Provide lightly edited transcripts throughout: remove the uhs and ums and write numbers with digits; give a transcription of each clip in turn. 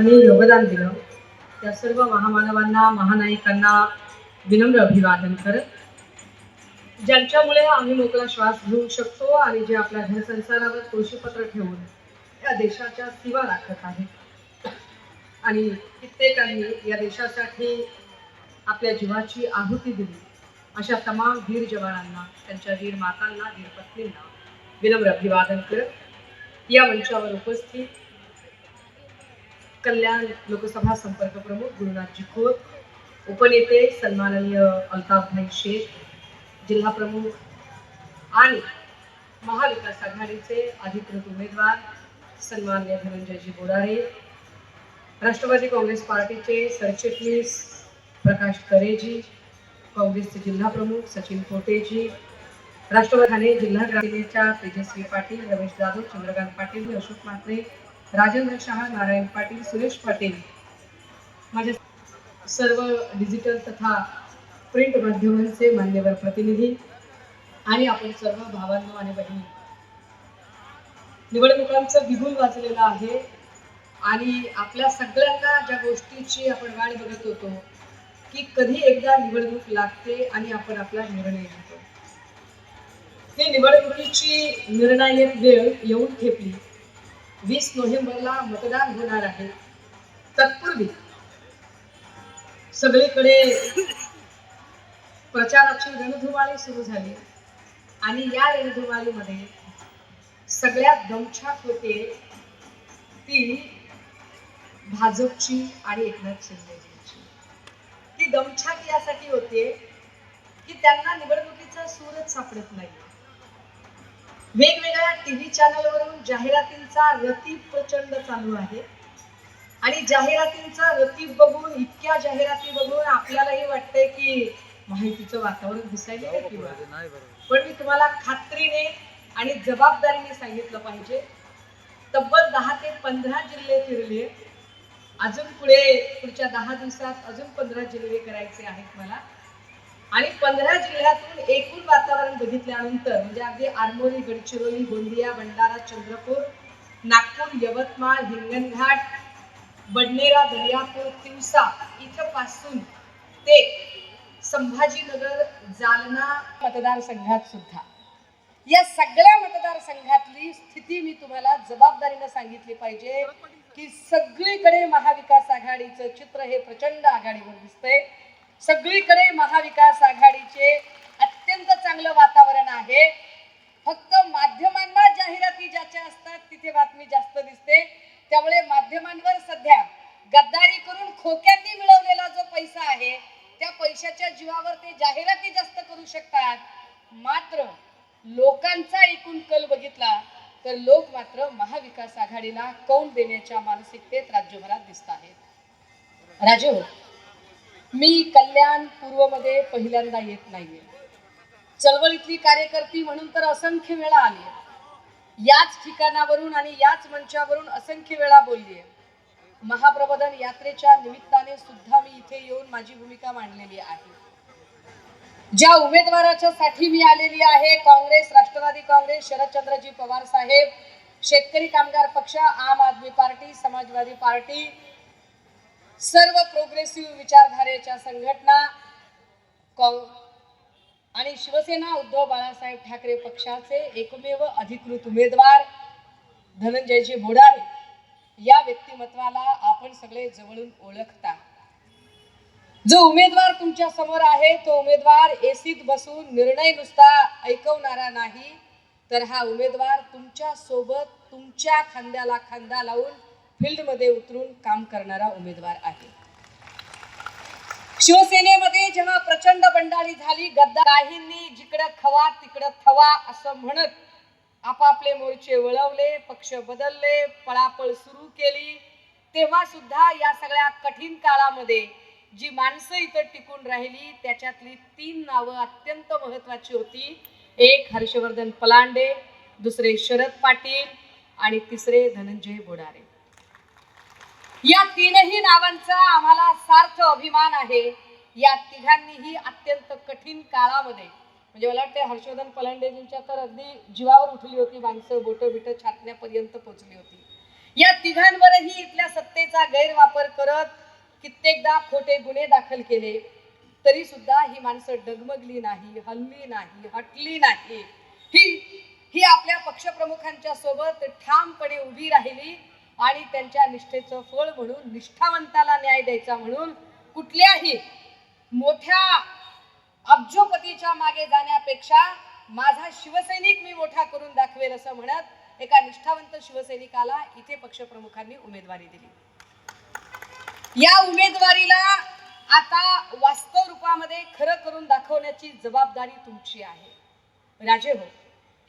त्यांनी योगदान दिलं त्या सर्व महामानवांना महानायकांना विनम्र अभिवादन करत ज्यांच्यामुळे आम्ही मोकळा श्वास घेऊ शकतो आणि जे आपल्या घरसंसारावर तुळशीपत्र ठेवून या देशाच्या सीमा राखत आहेत आणि कित्येकांनी या देशासाठी आपल्या जीवाची आहुती दिली अशा तमाम वीर जवानांना त्यांच्या वीर मातांना वीर पत्नींना विनम्र अभिवादन करत या मंचावर उपस्थित कल्याण लोकसभा संपर्क प्रमुख गुरुनाथजी खोत उपनेते सन्माननीय अल्ताफभाई शेख जिल्हा प्रमुख आणि महाविकास आघाडीचे अधिकृत उमेदवार सन्माननीय धनंजयजी बोडारे राष्ट्रवादी काँग्रेस पार्टीचे सरचिटणीस प्रकाश करेजी काँग्रेसचे जिल्हा प्रमुख सचिन कोटेजी राष्ट्रवादी जिल्हा ग्रामीणच्या तेजस्वी पाटील रमेश जाधव चंद्रकांत पाटील अशोक म्हात्रे राजेंद्र शहा नारायण पाटील सुरेश पाटील माझे सर्व डिजिटल तथा प्रिंट माध्यमांचे मान्यवर प्रतिनिधी आणि आपण सर्व भावांनो आणि बहिणी निवडणुकांचं बिगुल वाजलेलं आहे आणि आपल्या सगळ्यांना ज्या गोष्टीची आपण वाट बघत होतो की कधी एकदा निवडणूक लागते आणि आपण आपला निर्णय घेतो हे निवडणुकीची निर्णायक वेळ येऊन ठेपली 20 नोव्हेंबरला मतदान होणार आहे तत्पूर्वी सगळीकडे प्रचाराची रणधुमाळी सुरू झाली आणि या रणधुमाळीमध्ये सगळ्यात दमछाक होते ती भाजपची आणि एकनाथ शिंदेची ती दमछाक यासाठी होते की त्यांना निवडणुकीचा सूरच सापडत नाही वेगवेगळ्या टीव्ही चॅनलवरून जाहिरातींचा रतीब प्रचंड चालू आहे आणि जाहिरातींचा रतीब बघून इतक्या जाहिराती बघून आपल्यालाही वाटतंय की माहितीचं वातावरण दिसायला पण मी तुम्हाला खात्रीने आणि जबाबदारीने सांगितलं पाहिजे तब्बल 10 ते 15 जिल्हे फिरले अजून पुढच्या 10 दिवसात अजून 15 जिल्हे करायचे आहेत मला आणि 15 जिल्ह्यातून एकूण वातावरण बघितल्यानंतर म्हणजे अगदी आरमोरी गडचिरोली गोंदिया भंडारा चंद्रपूर नागपूर यवतमाळ हिंगणघाट बडनेरा दर्यापूर तिवसा इथं पासून ते संभाजीनगर जालना मतदारसंघात सुद्धा या सगळ्या मतदारसंघातली स्थिती मी तुम्हाला जबाबदारीने सांगितली पाहिजे की सगळीकडे महाविकास आघाडीचं चित्र हे प्रचंड आघाडीवर दिसतंय सगळीकडे महाविकास आघाडीचे अत्यंत चांगलं वातावरण आहे फक्त माध्यमांना जाहिराती ज्याच्या असतात तिथे बातमी जास्त दिसते त्यामुळे माध्यमांवर सध्या गद्दारी करून खोक्यांनी मिळवलेला जो पैसा आहे त्या पैशाच्या जीवावर ते जाहिराती जास्त करू शकतात मात्र लोकांचा एकूण कल बघितला तर लोक मात्र महाविकास आघाडीला कौल देण्याच्या मानसिकतेत राज्यभरात दिसत आहेत राजू मी कल्याण पूर्वमध्ये पहिल्यांदा येत नाहीये चळवळीतली कार्यकर्ती म्हणून तर असंख्य वेळा आली याच ठिकाणावरून आणि याच मंचावरून असंख्य वेळा बोललीये महाप्रबोधन यात्रेच्या निमित्ताने सुद्धा मी इथे येऊन माझी भूमिका मांडलेली आहे ज्या उमेदवाराच्या साठी मी आलेली आहे काँग्रेस राष्ट्रवादी काँग्रेस शरदचंद्रजी पवार साहेब शेतकरी कामगार पक्ष आम आदमी पार्टी समाजवादी पार्टी सर्व प्रोग्रेसिव्ह विचारधारेच्या संघटना आणि शिवसेना उद्धव बाळासाहेब ठाकरे पक्षाचे एकमेव अधिकृत उमेदवार धनंजयजी बोडारे या व्यक्तिमत्वाला आपण सगळे जवळून ओळखता जो उमेदवार तुमच्या समोर आहे तो उमेदवार एसीत बसून निर्णय नुसता ऐकवणारा नाही तर हा उमेदवार तुमच्या सोबत तुमच्या खांद्याला खांदा लावून फील्ड मध्ये उतरून काम करणारा उमेदवार आहे शिवसेनेमध्ये जेव्हा प्रचंड बंडाळी झाली काहींनी जिकडे खवा तिकडे थवा असं म्हणत आपापले मोर्चे वळवले पक्ष बदलले पळापळ सुरू केली तेव्हा सुद्धा या सगळ्या कठीण काळामध्ये जी माणसं इथं टिकून राहिली त्याच्यातली 3 नावं अत्यंत महत्त्वाची होती एक हर्षवर्धन पलांडे दुसरे शरद पाटील आणि तिसरे धनंजय बोडारे या तीनही नावांचा आम्हाला सार्थ अभिमान आहे या तिघांनीही अत्यंत कठीण काळामध्ये म्हणजे मला वाटते हर्षवर्धन पलांडेजींच्या तर अगदी जीवावर उठली होती माणसं बोटं बिटं छाटण्यापर्यंत पोहोचली होती या तिघांवरही इथल्या सत्तेचा गैरवापर करत कित्येकदा खोटे गुन्हे दाखल केले, तरी सुद्धा ही माणसं डगमगली नाही, हलली नाही, हटली नाही. ही आपल्या पक्षप्रमुखांच्या सोबत ठामपणे उभी राहिली आणि त्यांच्या निष्ठेचं फळ म्हणून, निष्ठावंताला न्याय द्यायचा म्हणून कुठल्याही मोठ्या अब्जोपतीच्या मागे जाण्यापेक्षा माझा शिवसैनिक मी मोठा करून दाखवेल असं म्हणत एका निष्ठावंत शिवसैनिकाला इथे पक्षप्रमुखांनी उमेदवारी दिली. या उमेदवारीला आता वास्तव रूपामध्ये खरं करून दाखवण्याची जबाबदारी तुमची आहे. राजे हो,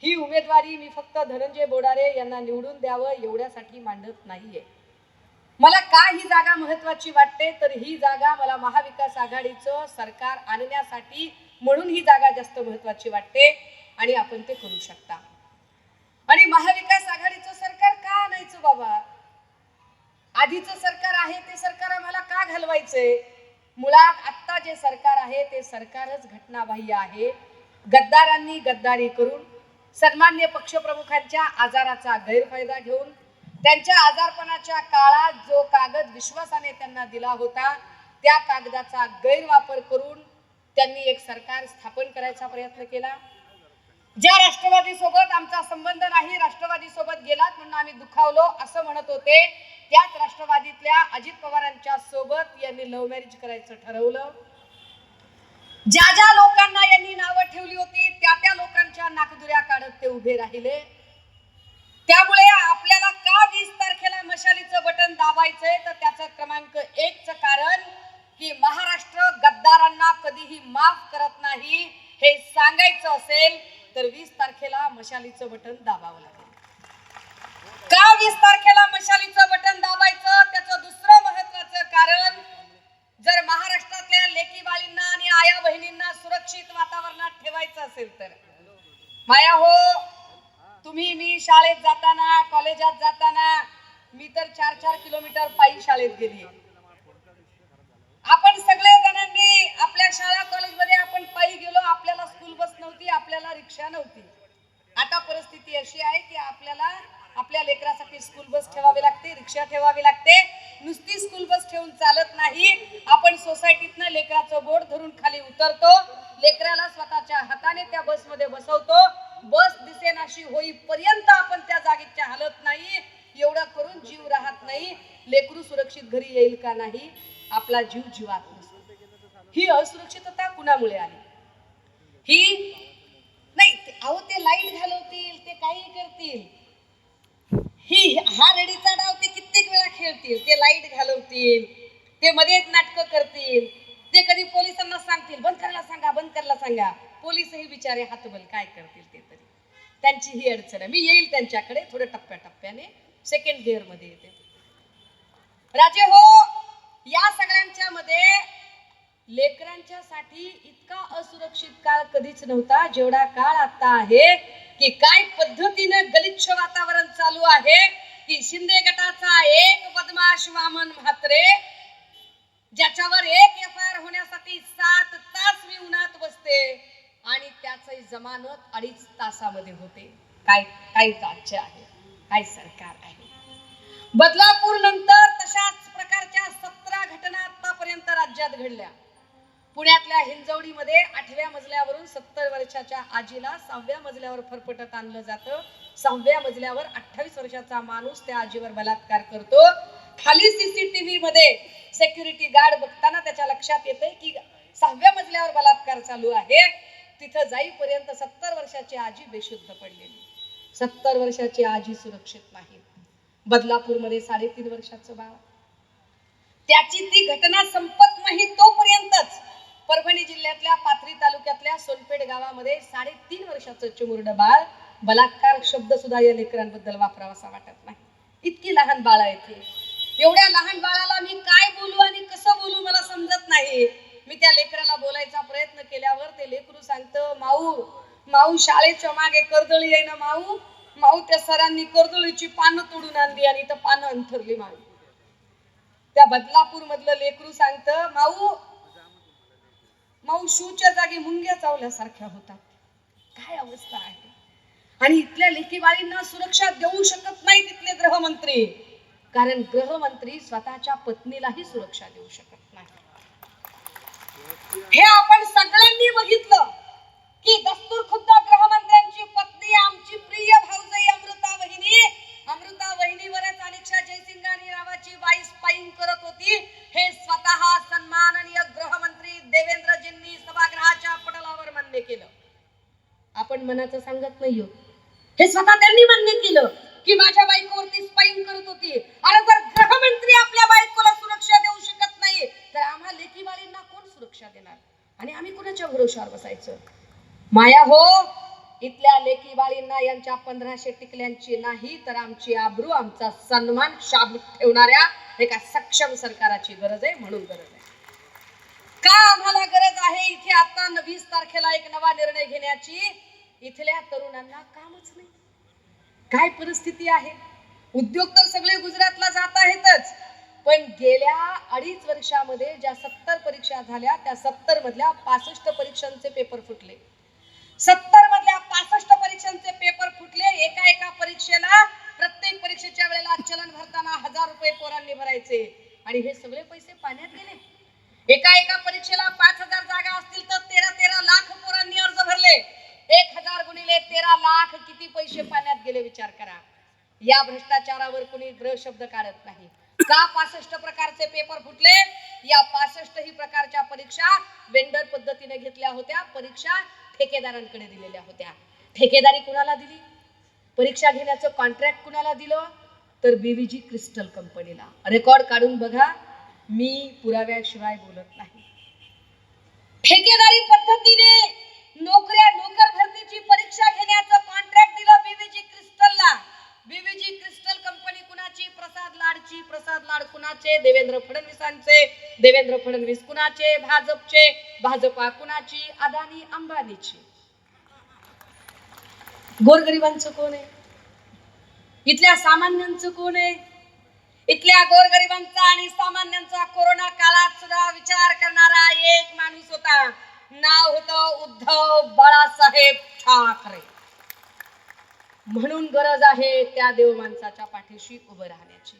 ही उमेदवारी मी फक्त धनंजय बोडारे यांना निवडून द्यावं एवढ्यासाठी मांडत नाहीये. मला का ही जागा महत्वाची वाटते, तर ही जागा मला महाविकास आघाडीचं सरकार आणण्यासाठी म्हणून ही जागा जास्त महत्वाची वाटते आणि आपण ते करू शकता. आणि महाविकास आघाडीचं सरकार का आणायचं बाबा? आधीचं सरकार आहे ते सरकार आम्हाला का घालवायचंय? मुळात आत्ता जे सरकार आहे ते सरकारच घटनाबाह्य आहे. गद्दारांनी गद्दारी करून, सन्मान्य पक्षप्रमुखांच्या आजाराचा गैरफायदा घेऊन, त्यांच्या आजारपणाच्या काळात जो कागद विश्वासाने त्यांना दिला होता त्या कागदाचा गैरवापर करून त्यांनी एक सरकार स्थापन करायचा प्रयत्न केला. ज्या राष्ट्रवादी सोबत आमचा संबंध नाही, राष्ट्रवादी सोबत गेलात म्हणून आम्ही दुखावलो असं म्हणत होते, त्याच राष्ट्रवादीतल्या अजित पवारांच्या सोबत यांनी लव्ह मॅरेज करायचं ठरवलं. ज्या ज्या लोकांना यांनी नावं ठेवली होती त्या लोकांच्या नाकदुऱ्या काढत ते उभे राहिले. त्यामुळे आपल्याला का 20 तारखेला मशालीचं बटन दाबायचंय, तर त्याचं क्रमांक 1 चं कारण की महाराष्ट्र गद्दारांना कधीही माफ करत नाही हे सांगायचं असेल तर 20 तारखेला मशालीचं बटन दाबावं लागेल. का 20 तारखेला मशालीचं बटन दाबायचं, त्याचं दुसरं महत्वाचं कारण, जर महाराष्ट्रातल्या लेकी बाळींना आणि आया बहिणींना सुरक्षित वातावरणात ठेवायचं असेल तर, माया हो, तुम्ही मी शाळेत जाताना, कॉलेजात जाताना, मी तर 4-4 किलोमीटर पायी शाळेत गेली. आपण सगळे जणांनी आपल्या शाळा कॉलेजमध्ये आपण पायी गेलो. आपल्याला स्कूल बस नव्हती, आपल्याला रिक्षा नव्हती. आता परिस्थिती अशी आहे की आपल्याला आपल्या लेकरासाठी स्कूल बस ठेवावी लागते, रिक्षा ठेवावी लागते. नुसती स्कूल बस ठेवून चालत नाही. आपण सोसायटीतनं लेकराचं बोट धरून खाली उतरतो, लेकराला स्वतःच्या हाताने त्या बसमध्ये बसवतो. बस दिसेनाशी होईपर्यंत आपण त्या जागेच्या हालत नाही. एवढं करून जीव राहत नाही. लेकरू सुरक्षित घरी येईल का नाही, आपला जीव जीवात नसतो. ही असुरक्षितता कुणामुळे आली? ही नाही, अहो ते लाईट घालवतील, ते काही करतील. हा रेडीचा डाव ते कित्येक वेळा खेळतील. ते लाईट घालवतील, ते मध्येच नाटकं करतील, ते कधी पोलिसांना सांगतील बंद करायला सांगा, बंद करायला सांगा. पोलिसही बिचारे हातबल काय करतील ते तरी. त्यांची ही अडचण आहे. मी येईल त्यांच्याकडे थोडं टप्प्याटप्प्याने, सेकंड गिअर मध्ये येते. राजे हो, या सगळ्यांच्या मध्ये लेकरांच्यासाठी इतका असुरक्षित काळ कधीच नव्हता जेवढा काळ आता आहे. की काय पद्धतीने गलिच्छ वातावरण चालू आहे की शिंदे गटाचा एक बदमाश वामन म्हात्रे, ज्याच्यावर एक FIR होण्यासाठी 7 तास मी उन्हात बसते आणि त्याची जमानत 2.5 तासामध्ये होते. काय राज्य आहे, काय सरकार आहे. बदलापूर नंतर तशाच प्रकारच्या 17 घटना आतापर्यंत राज्यात घडल्या. पुण्यातल्या हिंजवडीमध्ये 8व्या मजल्यावरून 70 वर्षाच्या आजीला 6व्या मजल्यावर फरफटत आणलं जातं. 6व्या मजल्यावर 28 वर्षाचा माणूस त्या आजीवर बलात्कार करतो. खाली CCTV मध्ये सिक्युरिटी गार्ड बघताना त्याच्या लक्षात येते की 6व्या मजल्यावर बलात्कार चालू आहे. तिथं जाईपर्यंत 70 वर्षाची आजी बेशुद्ध पडलेली. 70 वर्षाची आजी सुरक्षित नाही. बदलापूरमध्ये 3.5 वर्षाचं बाळ, त्याची ती घटना संपत नाही तोपर्यंतच परभणी जिल्ह्यातल्या पाथरी तालुक्यातल्या सोनपेठ गावामध्ये 3.5 वर्षाचं चिमुरडं बाळ, बलात्कार शब्द सुद्धा या लेकरांबद्दल वापरावासा वाटत नाही. इतकी लहान बाळ आहे ती. एवढ्या लहान बाळाला मी काय बोलू आणि कसं बोलू मला समजत नाही. मी त्या लेकराला बोलायचा प्रयत्न केल्यावर ते लेकरू सांगतं, माऊ शाळेच्या मागे कर्दळी आहे ना माऊ त्या सरांनी कर्दळीची पानं तोडून आणली आणि इथं पानं अंथरली माऊ. त्या बदलापूर मधलं लेकरू सांगतं, माऊ शूच्या जागी मुंग्या चावल्यासारख्या होतात. काय अवस्था आहे. आणि इथल्या लेकीबाळींना सुरक्षा देऊ शकत नाही तिथले गृहमंत्री. कारण गृहमंत्री स्वतःच्या पत्नीलाही सुरक्षा देऊ शकत नाही. हे आपण सगळ्यांनी बघितलं की दस्तूर खुद्द गृहमंत्र्यांची पत्नी आमची प्रिय भाऊजाई अमृता वहिनीवरच अनिक्षा जयसिंगानी नावाची बाई स्पाईंग करत होती. हे स्वतः सन्माननीय गृहमंत्री देवेंद्रजींनी सभागृहाच्या पटलावर मान्य केलं. आपण मनाचं सांगत नाही हो, हे स्वतः त्यांनी मान्य केलं की माझ्या बायकोवरती स्पाईंग करत होती. अरे जर गृहमंत्री आपल्या बायकोला सुरक्षा देऊ शकत नाही तर आम्हा लेकी बाळींना कोण सुरक्षा देणार आणि आम्ही कुणाच्या भरोशावर बसायचं. माया हो, इथल्या लेकी बाळींना यांच्या 1500 टिकल्यांची नाही तर आमची आबरू आमचा सन्मान शाबूत ठेवणाऱ्या एका सक्षम सरकाराची गरज आहे. म्हणून गरज आहे का आम्हाला गरज आहे इथे आता 20 तारखेला एक नवा निर्णय घेण्याची. इथल्या तरुणांना कामच नाही. काय परिस्थिती आहे. उद्योग तर सगळे गुजरातला जात आहेतच, पण गेल्या 2.5 वर्षामध्ये ज्या 70 परीक्षा झाल्या त्या 70 मधल्या 65 परीक्षांचे पेपर फुटले. 70 मधल्या 65 परीक्षांचे पेपर फुटले. एका परीक्षेला प्रत्येक परीक्षेच्या वेळेला चलन भरताना 1000 रुपये पोरांनी भरायचे आणि हे सगळे पैसे पाण्यात गेले. एका परीक्षेला 5000 जागा असतील तर 13 लाख पोरांनी अर्ज भरले. 1000 गुणिले 13 लाख किती पैसे पाण्यात गेले विचार करा. या भ्रष्टाचारावर कोणी ग्रह शब्द काढत नाही. का 65 प्रकारचे पेपर फुटले. या 65 ही प्रकारच्या परीक्षा वेंडर पद्धतीने घेतल्या होत्या. परीक्षा ठेकेदारांकडे दिलेल्या होत्या. ठेकेदारी कुणाला दिली. परीक्षा घेण्याचं कॉन्ट्रॅक्ट कुणाला दिलं तर बीव्हीजी क्रिस्टल कंपनीला. रेकॉर्ड काढून बघा, मी पुराव्याशिवाय बोलत नाही. ठेकेदारी पद्धतीने नोकर भरतीची परीक्षा घेण्याचं कॉन्ट्रॅक्ट दिलं बीव्हीजी क्रिस्टलला. बीव्हीजी क्रिस्टल कंपनी कुणाची. प्रसाद लाडची. प्रसाद लाड कुणाचे. देवेंद्र फडणवीसांचे. देवेंद्र फडणवीस कुणाचे. भाजपचे. भाजपा कुणाची. अदानी अंबानीची. गोरगरिबांचं कोण आहे. इथल्या सामान्यांचं कोण आहे. इथल्या गोरगरिबांचा आणि सामान्यांचा कोरोना काळात सुद्धा विचार करणारा एक माणूस होता. नाव होतं उद्धव बाळासाहेब ठाकरे. म्हणून गरज आहे त्या देव माणसाच्या पाठीशी उभं राहण्याची.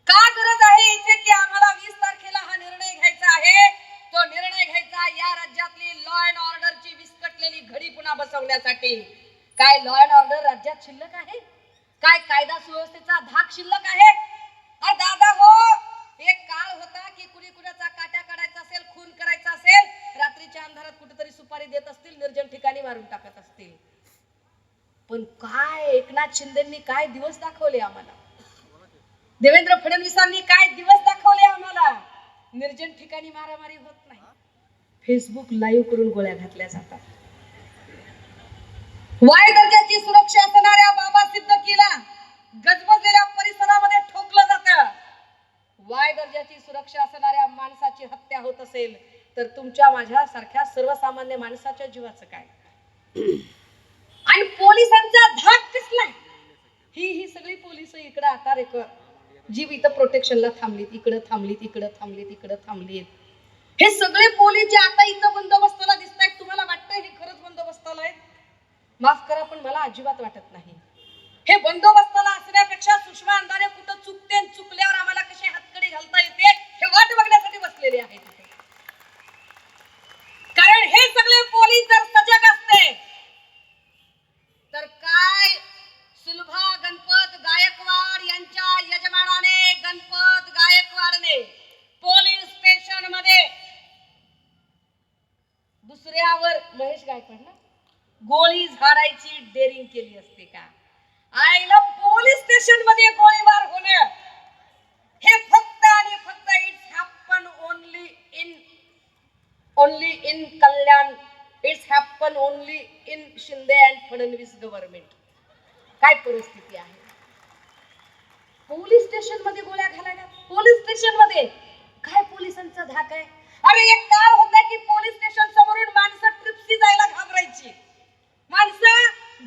का गरज आहे इथे की आम्हाला 20 तारखेला हा निर्णय घ्यायचा आहे. तो निर्णय घ्यायचा या राज्यातली लॉ अँड ऑर्डरची विस्कटलेली घडी पुन्हा बसवण्यासाठी. काय लॉ अँड ऑर्डर राज्यात शिल्लक आहे. काय कायदा सुव्यवस्थेचा धाक शिल्लक आहे. अरे दादा हो, एक काळ होता की कुणी कुणाचा काट्या काढायचा असेल, खून करायचा असेल, रात्रीच्या अंधारात कुठेतरी सुपारी देत असतील, निर्जन ठिकाणी मारून टाकत असतील. पण काय एकनाथ शिंदेंनी काय दिवस दाखवले आम्हाला. देवेंद्र फडणवीसांनी काय दिवस दाखवले आम्हाला. निर्जन ठिकाणी मारामारी होत नाही. फेसबुक लाईव्ह करून गोळ्या घातल्या जातात. वाय दर्जाची सुरक्षा असणाऱ्या बाबा सिद्दीकीला गजबजलेल्या परिसरामध्ये ठोकलं जातं. वाय दर्जाची सुरक्षा असणाऱ्या माणसाची हत्या होत असेल तर तुमच्या माझ्या सारख्या सर्वसामान्य माणसाच्या जीवाचं काय. आणि पोलिसांचा धाक कसलाय. ही सगळी पोलिस इकडे आता जी इथं प्रोटेक्शनला थांबलीत, इकडे थांबलीत. हे सगळे पोलीस जे आता इथं बंदोबस्ताला दिसतायत, तुम्हाला वाटतंय हे खरंच बंदोबस्ताला आहे. माफ करा पण मला अजिबात वाटत नाही. हे बंदोबस्ताला असण्यापेक्षा सुषमा अंधारे कुठं चुकते, चुकल्यावर आम्हाला कशी हातकडी घालता येते हे वाट बघण्यासाठी बसलेले आहेत. कारण हे सगळे पोलीस जर सजग असते तर काय सुलभा गणपत गायकवाड यांच्या यजमानाने गणपत गायकवाडने पोलीस स्टेशन मध्ये दुसऱ्यावर महेश गायकवाड ना गोळी झाडायची डेअरिंग केली असते का. आईला पोलीस स्टेशन मध्ये गोळीबार होणे हे फक्त आणि फक्त it's happen only in Kalyan. It's happen only in Shinde and Fadnavis government. काय परिस्थिती आहे. पोलीस स्टेशन मध्ये गोळ्या घालायला. पोलीस स्टेशन मध्ये काय पोलिसांचा धाक आहे. अरे एक काळ होता की पोलीस स्टेशन समोरून माणसं ट्रिप्सी जायला घाबरायची. माणसं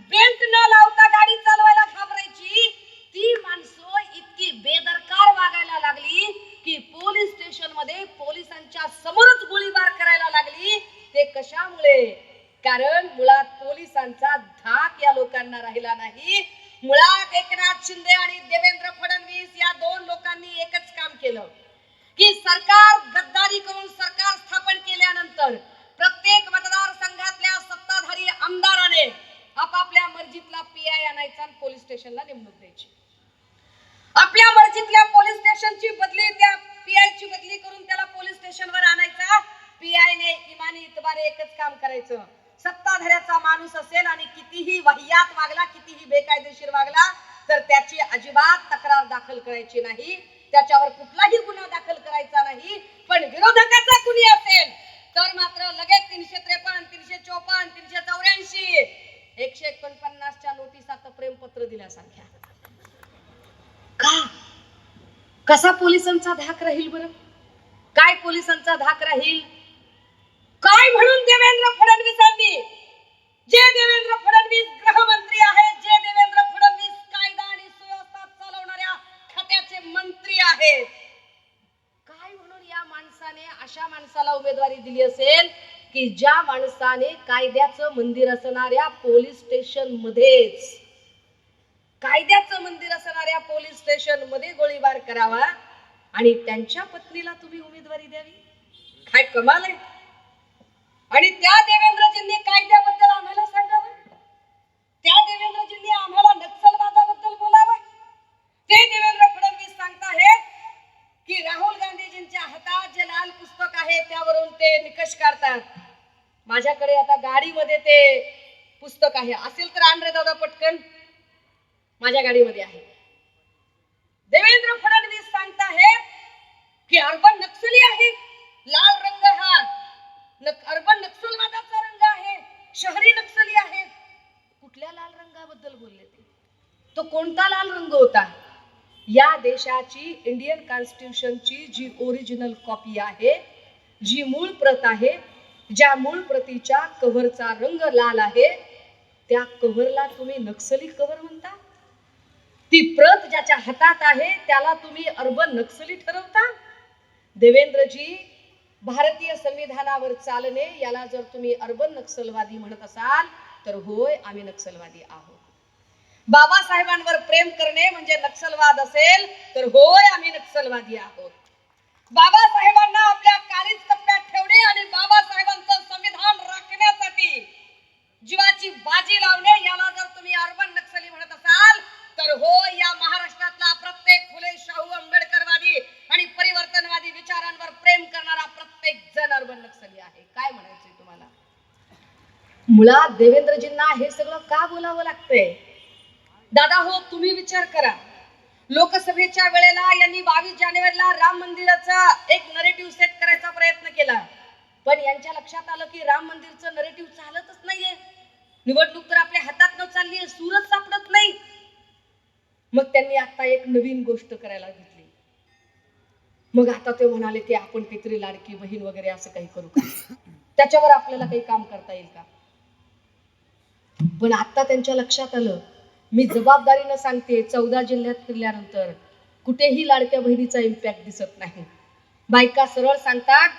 बेल्ट न लावता गाडी चालवायला घाबरायची. ती माणसं इतकी बेदरकार वागायला लागली की पोलीस स्टेशन मध्ये पोलिसांच्या समोरच गोळीबार करायला लागली. ते कशामुळे. कारण मुळात पोलिसांचा धाक या लोकांना राहिला नाही. मुळात एकनाथ शिंदे आणि देवेंद्र फडणवीस या दोन लोकांनी एकच काम केलं की सरकार गद्दारी करून सरकार स्थापन केल्यानंतर प्रत्येक मतदारसंघातल्या सत्ताधारी आमदाराने आपापल्या मर्जीतला पीआय आणायचा आणि पोलीस स्टेशनला नेमणूक द्यायची. आपल्या मर्जीतल्या पोलीस स्टेशनची बदली त्या पीआय ची बदली करून त्याला पोलीस स्टेशनवर आणायचा. पीआय ने इमानी इतबारे एकच काम करायचं, सत्ताधाऱ्याचा माणूस असेल आणि कितीही वाहियात वागला, कितीही बेकायदेशीर वागला तर त्याची अजिबात तक्रार दाखल करायची नाही, त्याच्यावर कुठलाही गुन्हा दाखल करायचा नाही. पण विरोधकाचा कुणी असेल तर मात्र लगेच 353, 354, 384, 149च्या नोटीस आता प्रेमपत्र दिल्यासारख्या. का? कसा पोलिसांचा धाक राहील बरं? काय पोलिसांचा धाक राहील? काय म्हणून देवेंद्र फडणवीसांनी, जे देवेंद्र फडणवीस गृहमंत्री आहेत, जे देवेंद्र फडणवीस कायदा आणि सुव्यवस्था चालवणाऱ्या खात्याचे मंत्री आहेत, काय म्हणून या माणसाने अशा माणसाला उमेदवारी दिली असेल की ज्या माणसाने कायद्याचं मंदिर असणाऱ्या पोलीस स्टेशन मध्येच, कायद्याचं मंदिर असणाऱ्या पोलीस स्टेशन मध्ये गोळीबार करावा आणि त्यांच्या पत्नीला तुम्ही उमेदवारी द्यावी? काय कमाल आहे. आणि त्या देवेंद्रजींनी कायद्याबद्दल आम्हाला सांगावं, त्या देवेंद्रजींनी आम्हाला नक्षलवादाबद्दल बोलावं. ते देवेंद्र फडणवीस सांगताहेत की राहुल गांधीजींच्या हातात जे लाल पुस्तक आहे त्यावरून ते निकष काढतात. माझ्याकडे आता गाडीमध्ये ते पुस्तक आहे, असेल तर आण रे दादा पटकन. माझ्या गाडीमध्ये आहे. देवेंद्र फडणवीस सांगताहेत की अर्बन नक्सली आहे, लाल रंग हा अर्बन नक्सलवादाचा रंग आहे, शहरी नक्सली आहे. कुठल्या लाल रंगाबद्दल बोलले ते? तो कोणता लाल रंग होता? या देशाची इंडियन कॉन्स्टिट्यूशनची जी ओरिजिनल कॉपी आहे, जी मूळ प्रत आहे, ज्या मूळ प्रतीच्या कव्हरचा रंग लाल आहे, त्या कव्हरला तुम्ही नक्सली कव्हर म्हणता? ती प्रत ज्याच्या हातात आहे त्याला तुम्ही अर्बन नक्सली ठरवता? देवेंद्रजी, भारतीय संविधानावर चालणे याला जर तुम्ही अर्बन नक्सलवादी म्हणत असाल तर होय, आम्ही नक्सलवादी आहोत. बाबासाहेबांवर प्रेम करणे म्हणजे नक्सलवाद असेल तर होय, आम्ही नक्सलवादी आहोत. बाबासाहेबांना आपल्या काळीज कप्प्यात ठेवणे आणि बाबासाहेबांचं संविधान राखण्यासाठी जीवाची बाजी लावणे याला जर तुम्ही अर्बन नक्सली म्हणत असाल तर होय, या महाराष्ट्रातला प्रत्येक फुले शाहू आंबेडकरवादी आणि परिवर्तनवादी विचारांवर प्रेम करणारा प्रत्येक जण अर्बन नक्सली आहे. काय म्हणायचंय तुम्हाला? मुळात देवेंद्रजींना हे सगळं का बोलावं लागतंय? दादा हो, तुम्ही विचार करा. लोकसभेच्या वेळेला यांनी 22 जानेवारीला राम मंदिराचा एक नरेटिव्ह सेट करायचा प्रयत्न केला, पण यांच्या लक्षात आलं की राम मंदिरचं नरेटिव्ह चालतच नाहीये. निवडणूक तर आपल्या हातात न चाललीये, सूरच सापडत नाही. मग त्यांनी आता एक नवीन गोष्ट करायला घेतली. मग आता ते म्हणाले की आपण काहीतरी लाडकी बहीण वगैरे असं काही करू का, त्याच्यावर आपल्याला काही काम करता येईल का. पण आता त्यांच्या लक्षात आलं, मी जबाबदारीनं सांगते, 14 जिल्ह्यात फिरल्यानंतर कुठेही लाडक्या बहिणीचा इम्पॅक्ट दिसत नाही. बायका सरळ सांगतात,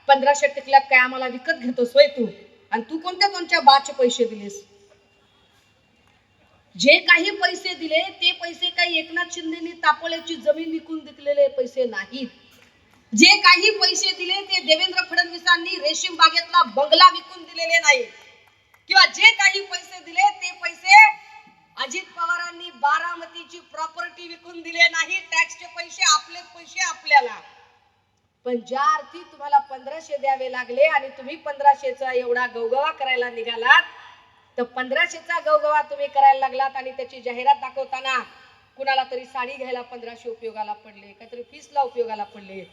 1500 टिकल्यात काय आम्हाला विकत घेतोस होय तू, आणि तू कोणत्या तुमच्या बाचे पैसे दिलेस? जे काही पैसे दिले ते पैसे काही एकनाथ शिंदेनी तापोळ्याची जमीन विकून दिलेले पैसे नाहीत. जे काही पैसे दिले ते देवेंद्र फडणवीसांनी रेशीम बागेतला बंगला विकून दिलेले नाही, किंवा जे काही पैसे दिले ते पैसे अजित पवारांनी बारामतीची प्रॉपर्टी विकून दिले नाही. टॅक्सचे पैसे, आपले पैसे आपल्याला. पण ज्या अर्थी तुम्हाला 1500 द्यावे लागले आणि तुम्ही 1500चा एवढा गवगवा करायला निघालात, तर 1500चा गवगवा तुम्ही करायला लागलात आणि त्याची जाहिरात दाखवताना कुणाला तरी साडी घ्यायला 1500 उपयोगाला पडले, काहीतरी फीसला उपयोगाला पडले.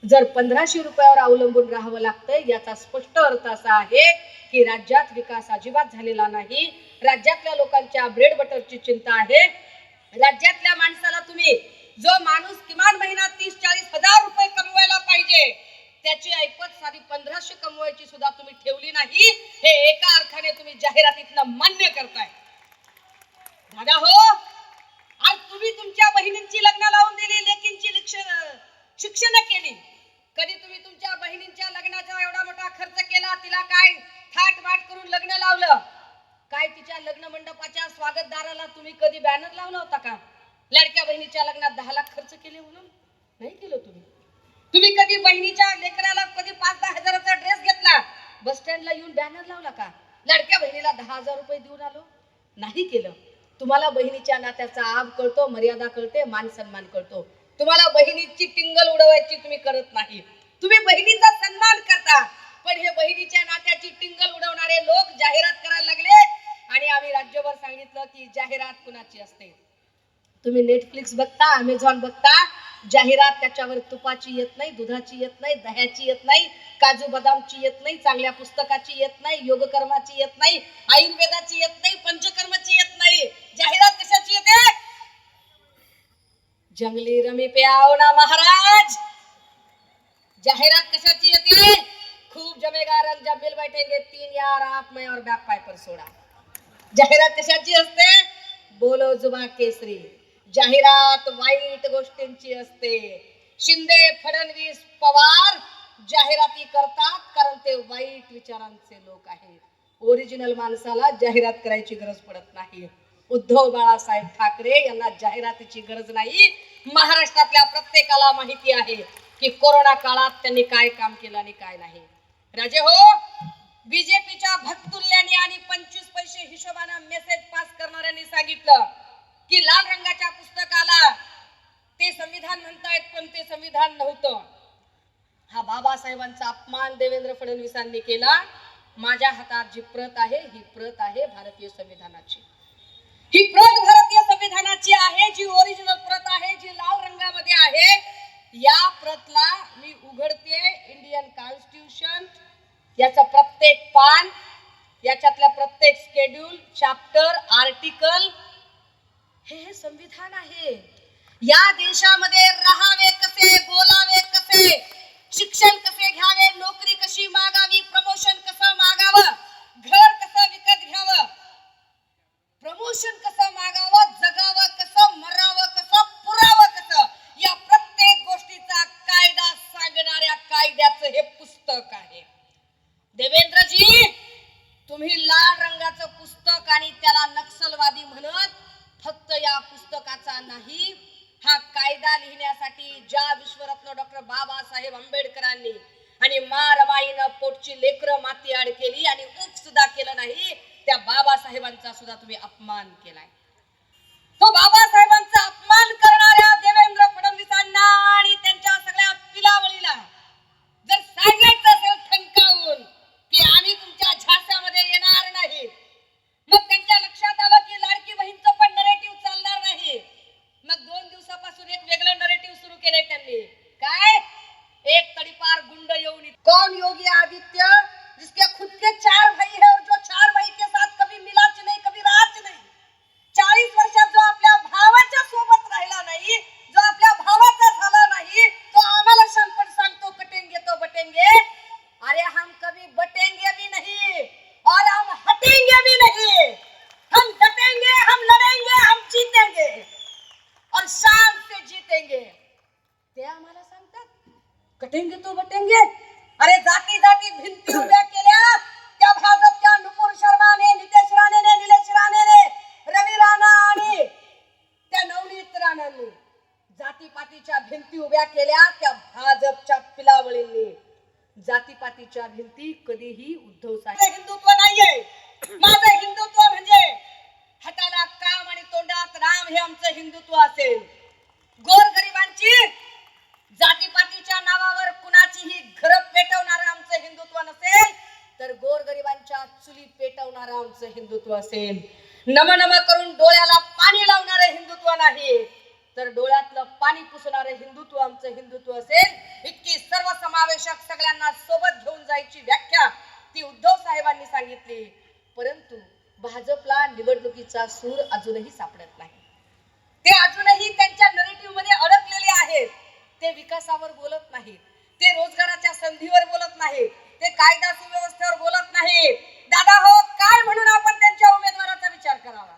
जर 1500 रुपयावर अवलंबून राहावं लागतंय याचा स्पष्ट अर्थ असा आहे की राज्यात विकास अजिबात झालेला नाही. राज्यातल्या लोकांच्या ब्रेड बटरची चिंता आहे. राज्यातल्या माणसाला तुम्ही, जो माणूस किमान महिना 30-40 हजार रुपये कमवायला पाहिजे, त्याची ऐपत साधी 1500 कमवायची सुद्धा तुम्ही ठेवली नाही. हे एका अर्थाने तुम्ही जाहिरातीतनं मान्य करताय. दादा हो, आज तुम्ही तुमच्या बहिणींची लग्न लावून दिली, लेकींची शिक्षण केली. कधी तुम्ही तुमच्या बहिणींच्या लग्नाचा एवढा मोठा खर्च केला, तिला काय थाट बाट करून लग्न लावलं? काय तिच्या लग्न मंडपाच्या स्वागतदाराला लेकराला तुम्ही कधी बॅनर लावला होता का? लाडक्या बहिणीच्या लग्नात 10 लाख खर्च केले म्हणून नाही केलं तुम्ही. तुम्ही कधी बहिणीच्या लेकराला कधी 5-10 हजाराचा ड्रेस घेतला, बस स्टँडला येऊन बॅनर लावला का? लाडक्या बहिणीला 10,000 रुपये देऊन आलो नाही केलं. तुम्हाला बहिणीच्या नात्याचा आब कळतो, मर्यादा कळते, मान सन्मान कळतो. तुम्हाला बहिणीची टिंगल उडवायची तुम्ही करत नाही. तुम्ही बहिणीचा सन्मान करता, पण हे बहिणीच्या नात्याची टिंगल उडवणारे लोक जाहिरात करायला लागले आणि आम्ही राज्यभर सांगितलं की जाहिरात कुणाची असते. तुम्ही नेटफ्लिक्स बघता, अमेझॉन बघता, जाहिरात त्याच्यावर तुपाची येत नाही, दुधाची येत नाही, दह्याची येत नाही, काजू बदामची येत नाही, चांगल्या पुस्तकाची येत नाही, योगकर्माची येत नाही, आयुर्वेदाची येत नाही, पंचकर्माची येत नाही. जाहिरात कशाची येते? जंगली रमी पे आओ ना महाराज. जाहिरात कशाची येते? खूब जमेगा रंग जब बिल बैठेंगे 3 यार आप मैं और बैक पाइपर सोडा. जाहिरात कशाची असते? बोलो जुबा केसरी. जाहिरात वाईट गोष्टींची असते. शिंदे, फडणवीस, पवार जाहिराती करतात कारण ते वाईट विचारांचे लोक आहेत. ओरिजिनल माणसाला जाहिरात करायची गरज पडत नाही. उद्धव बाळासाहेब ठाकरे यांना जाहिरातीची गरज नाही. महाराष्ट्रातल्या प्रत्येकाला माहिती आहे की कोरोना काळात त्यांनी काय काम केलं आणि काय नाही. राजे हो, बीजेपीच्या भक्तुल्यांनी आणि 25 पैसे हिशोबाने मेसेज पास करणाऱ्यांनी सांगितलं की लाल रंगाच्या पुस्तकाला ते संविधान म्हणतायत पण ते संविधान नव्हतं. हा बाबासाहेबांचा अपमान देवेंद्र फडणवीसांनी केला. माझ्या हातात जी प्रत आहे ही प्रत आहे भारतीय संविधानाची. ही प्रत भारतीय संविधानाची आहे, जी ओरिजिनल प्रत आहे, जी लाल रंगामध्ये आहे. या प्रतला मी उघडते. इंडियन कॉन्स्टिट्यूशन याचं प्रत्येक पान, याच्यातल्या प्रत्येक शेड्यूल, चॅप्टर, आर्टिकल हे संविधान आहे. या देशामध्ये राहावे कसे, बोलावे कसे, शिक्षण कसे घ्यावे, नोकरी कशी मागावी, प्रमोशन कसं मागावं, घर कसं विकत घ्यावं, प्रमोशन कसं मागावं, जगावं कसं, मरावं कसं, पुरावं कसं, या प्रत्येक गोष्टीचा कायदा सांगणाऱ्या कायद्याचं हे पुस्तक आहे. देवेंद्रजी, तुम्ही लाल रंगाचं पुस्तक आणि त्याला नक्षलवादी म्हणत फक्त या पुस्तकाचा नाही, हा कायदा लिहिण्यासाठी ज्या विश्वरत्न डॉक्टर बाबासाहेब आंबेडकरांनी आणि रमाईनं पोटची लेकरं माती आड केली आणि ऊप सुद्धा केलं नाही, त्या बाबासाहेबांचा सुद्धा तुम्ही अपमान केलाय. तो बाबासाहेबांचा अपमान करणाऱ्या देवेंद्र फडणवीसांना आणि त्यांच्या सगळ्या पिलावळीला जर सांगायचं असेल ठणकावून की आम्ही तुमच्या झासामध्ये येणार नाही, मग त्यांच्या लक्षात आलं की लाडकी बहीणचं पण नरेटिव्ह चालणार नाही. मग 2 दिवसापासून एक वेगळं नरेटिव्ह सुरू केलंय त्यांनी. काय? एक तडीपार गुंड येऊन, कौन योगी आदित्य जिसके खुद के 4 भाई है और जो 4 भाई के साथ कभी मिलाच नहीं, कभी राहच नाही. 40 वर्षात जो आपल्या भावाच्या सोबत राहिला नाही, जो आपल्या भावाचा झाला नाही, तो आम्हाला शानपण सांगतो कटेंगे तो बटेंगे. अरे हम कभी बटेंगे भी नहीं और हम हटेंगे भी नहीं. हम डटेंगे, हम लड़ेंगे, हम जीतेंगे और शान से जीतेंगे. ते आम्हाला सांगतात कटेंगे तो बटेंगे. अरे जाती जाती भिंती उभ्या केल्या त्या भाजपच्या नुपूर शर्माने, नितेश राणेने, निलेश राणेने, रवी राणा आणि त्या नवनीत राणांनी जातीपातीच्या भिंती उभ्या केल्या त्या भाजपच्या पिलावळींनी. जातीपातीच्या भिंती कधीही उद्धव साहेब हिंदुत्व नाहीये. माझं हिंदुत्व म्हणजे हाताला काम आणि तोंडात राम हे आमचं हिंदुत्व असेल. गोरगरिबांची जातीपातीच्या नावावर कुणाचीही घर पेटवणारं आमचं हिंदुत्व नसेल, तर गोरगरिबांच्या चुली पेटवणारं आमचं हिंदुत्व असेल. नम करून डोळ्याला पाणी लावणारं हिंदुत्व नाही, तर डोळ्यातलं पाणी पुसणारं हिंदुत्व आमचं हिंदुत्व असेल. इतकी सर्वसमावेशक सगळ्यांना सोबत घेऊन जायची व्याख्या ती उद्धव साहेबांनी सांगितली. परंतु भाजपला निवडणुकीचा सूर अजूनही सापडत नाही. ते अजूनही त्यांच्या नरेटिव्ह मध्ये अडकलेले आहेत. ते विकासावर बोलत नाहीत, ते रोजगाराच्या संधीवर बोलत नाहीत, ते कायदा सुव्यवस्थेवर बोलत नाहीत. दादा हो, काय म्हणून आपण त्यांच्या उमेदवाराचा विचार करावा?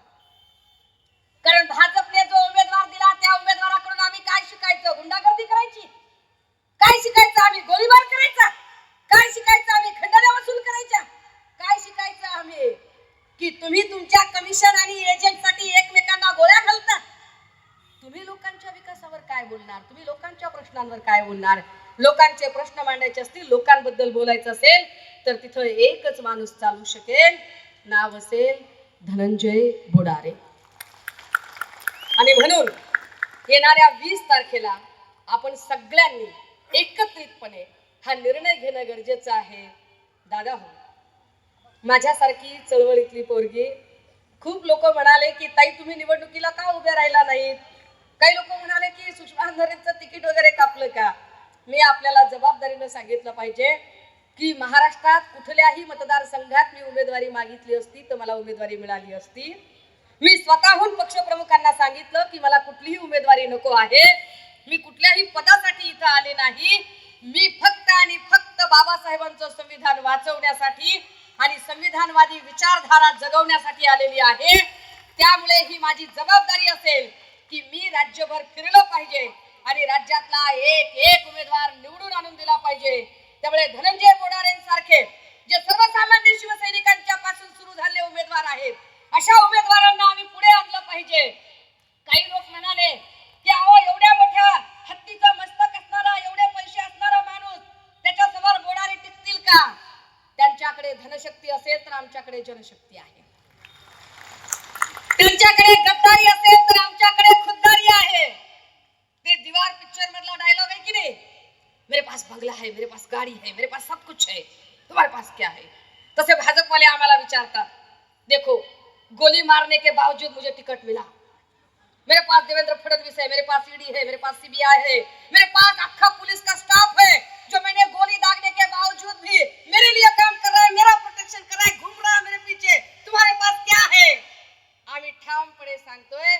कारण भाजपने जो उमेदवार दिला त्या उमेदवाराकडून आम्ही काय शिकायचं? गुंडागर्दी करायची? काय शिकायचं? आम्ही गोळीबार करायचा? काय शिकायचं? आम्ही खंडण्या वसूल करायच्या? काय शिकायचं आम्ही? की तुम्ही तुमच्या कमिशन आणि एजंटसाठी एक बोलणार, तुम्ही लोकांच्या प्रश्नांवर काय बोलणार. लोकांचे प्रश्न मांडायचे असतील, लोकांबद्दल बोलायचं असेल तर तिथं एकच माणूस चालू शकेल, नाव असेल धनंजय बोडारे. आणि म्हणून येणाऱ्या 20 तारखेला आपण सगळ्यांनी एकत्रितपणे हा निर्णय घेणं गरजेचं आहे. दादा हो, माझ्यासारखी चळवळीतली पोरगी, खूप लोक म्हणाले की ताई तुम्ही निवडणुकीला का उभे राहिला नाहीत. काही लोक म्हणाले की सुषमा अंधारेंचं तिकीट वगैरे कापलं का. मी आपल्याला जबाबदारीनं सांगितलं पाहिजे की महाराष्ट्रात कुठल्याही मतदारसंघात मी उमेदवारी मागितली असती तर मला उमेदवारी मिळाली असती. मी स्वतःहून पक्षप्रमुखांना सांगितलं की मला कुठलीही उमेदवारी नको आहे. मी कुठल्याही पदासाठी इथं आले नाही. मी फक्त आणि फक्त बाबासाहेबांचं संविधान वाचवण्यासाठी आणि संविधानवादी विचारधारा जगवण्यासाठी आलेली आहे. त्यामुळे ही माझी जबाबदारी असेल की मी राज्यभर फिरलं पाहिजे आणि राज्यातला एक एक उमेदवार निवडून आणून दिला पाहिजे. त्यामुळे धनंजय बोडारेंसारखे जे सर्वसामान्य शिवसैनिकांच्या पासून सुरू झालेले उमेदवार आहेत, अशा उमेदवारांना आम्ही पुढे आणलं पाहिजे. काही लोक म्हणाले की अहो एवढ्या मोठ्या हत्तीचं मस्तक असणारा, एवढे पैसे असणारा माणूस, त्याच्यासमोर बोडारे टिकतील का. त्यांच्याकडे धनशक्ती असेल तर आमच्याकडे जनशक्ती आहे. त्यांच्याकडे गद्दारी असेल तर आमच्याकडे खुद्दारी आहे. ते दीवार पिक्चर मधला डायलॉग आहे की नाही, मेरे पास बंगला है, मेरे पास गाड़ी है, मेरे पास सब कुछ है, तुम्हारे पास क्या है. तसे भाजप वाले आम्हाला विचारतात, देखो गोली मारने के बावजूद मुझे टिकट मिला, मेरे पास देवेंद्र फडणवीस है, मेरे पास ईडी है, मेरे पास सीबीआई है, मेरे पास अक्खा पुलिस का स्टाफ है जो मैंने गोली दागने के बावजूद भी मेरे लिए काम कर रहा है, मेरा प्रोटेक्शन कर रहा है, घूम रहा है मेरे पीछे. तुम्हारे पास क्या है. आम्ही ठामपणे सांगतोय,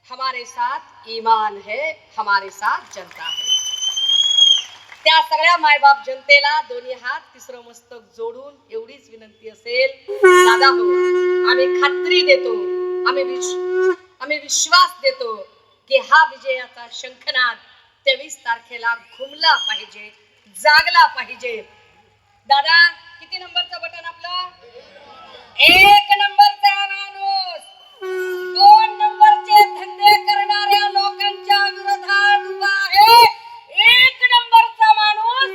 हमारे साथ ईमान है, हमारे साथ जनता है. त्या सगळ्या मायबाप जनतेला दोन्ही हात तिसरं मस्तक जोडून एवढीच विनंती असेल, दादा हो, आम्ही खात्री देतो, आम्ही विश्वास देतो की हा विजयाचा शंखनाद 23 तारखेला घुमला पाहिजे, जागला पाहिजे. दादा किती नंबरचं बटन आपलं. 1 नंबरचा माणूस 2 नंबरचे धंदे करणाऱ्या लोकांच्या विरोधात उभा आहे. 1 नंबरचा माणूस,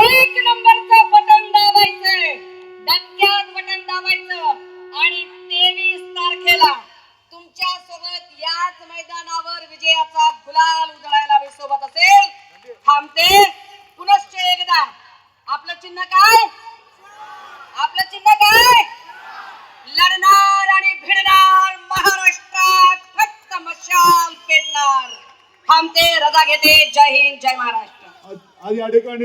1 नंबरचं बटन दाबायचं, डक्क्यात बटन दाबायचं आणि 23 तारखेला तुमच्या सोबत याच मैदानावर विजयाचा गुलाल उधळायला मी सोबत असेल. थांबते पुनश्च एकदा. आपलं चिन्ह काय. आपलं चिन्ह काय. लढणार आणि भिडणार, महाराष्ट्रात फक्त मशाल पेटणार. थांबते, रजा घेते. जय हिंद, जय महाराष्ट्र. आज या ठिकाणी